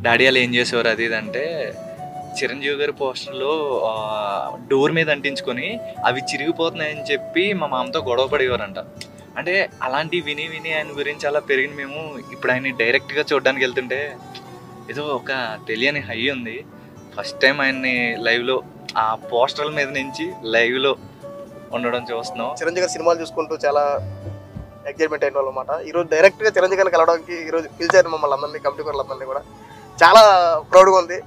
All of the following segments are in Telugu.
డాడీ వాళ్ళు ఏం చేసేవారు అది ఇది అంటే, చిరంజీవి గారి పోస్టర్‌లో డోర్ మీద అంటించుకొని అవి చిరిగిపోతున్నాయని చెప్పి మా మామతో గొడవ పడేవారంట. అంటే అలాంటివి విని విని ఆయన గురించి అలా పెరిగిన మేము ఇప్పుడు ఆయన్ని డైరెక్ట్‌గా చూడడానికి వెళ్తుంటే ఏదో ఒక తెలియని హై ఉంది. ఫస్ట్ టైం ఆయన్ని లైవ్‌లో ఆ పోస్టర్ల మీద నుంచి లైవ్‌లో ఉండడం చూస్తున్నాం. చిరంజీవి గారి సినిమాలు చూసుకుంటూ చాలా ఎగ్జైట్మెంట్ అయిన వాళ్ళు అనమాట. ఈరోజు డైరెక్ట్గా చిరంజీవి గారిని కలవడానికి ఈరోజు పిలిచారు మమ్మల్ని అందరినీ, కమిటీ వాళ్ళందరినీ కూడా. చాలా ప్రౌడ్గా ఉంది.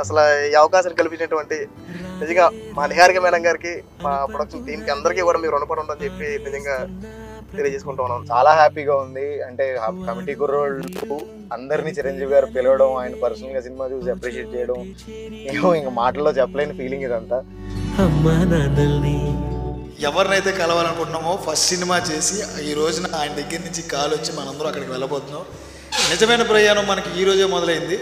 అసలు ఈ అవకాశాన్ని కల్పించినటువంటి నిజంగా మా నిహారిక మేడం గారికి, మా ప్రొడక్షన్ టీంకి అందరికీ కూడా మీరు రుణపడి ఉందని చెప్పి నిజంగా తెలియజేసుకుంటూ ఉన్నాం. చాలా హ్యాపీగా ఉంది. అంటే కమిటీ కుర్రోళ్ళు అందరినీ చిరంజీవి గారు పిలవడం, ఆయన పర్సనల్ గా సినిమా చూసి అప్రిషియేట్ చేయడం, ఏమో ఇంకా మాటల్లో చెప్పలేని ఫీలింగ్ ఇదంతా. ఎవరినైతే కలవాలనుకుంటున్నామో ఫస్ట్ సినిమా చేసి ఈ రోజున ఆయన దగ్గర నుంచి కాల్ వచ్చి మనందరం అక్కడికి వెళ్ళబోతున్నాం. నిజమైన ప్రయాణం మనకి ఈ రోజే మొదలైంది,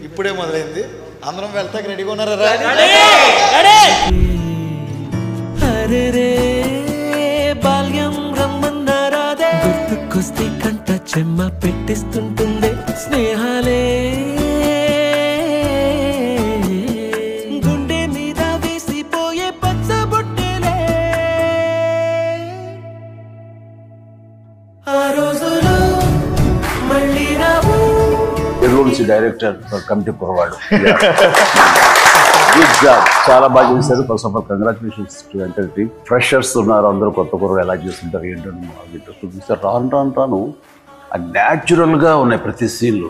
ఇప్పుడే మొదలైంది. అందరం వెళ్తాక రెడీగా ఉన్నారా? బాల్యం రమ్మన్నారాదే, గుర్తుకొస్తే కంట చెమ్మ పెట్టిస్తుంటుంది స్నేహాలే, గుండె మీద వేసిపోయే పచ్చబొట్టెలే, ఆ రోజులు మళ్ళీ రావు. డైరెక్టర్ కమిటీ కుర్రవాడు గుడ్ జాబ్, చాలా బాగా చేశారు. First of all congratulations to entire team. Freshers ఉన్నారు, అందరూ కొత్త కుర్ర ఎలా చేస్తుంటారు ఏంటని ఇంట్రెస్ట్ చూపిస్తారు. రాను రాను రాను న్యాచురల్గా ఉన్నాయి ప్రతి సీన్లు.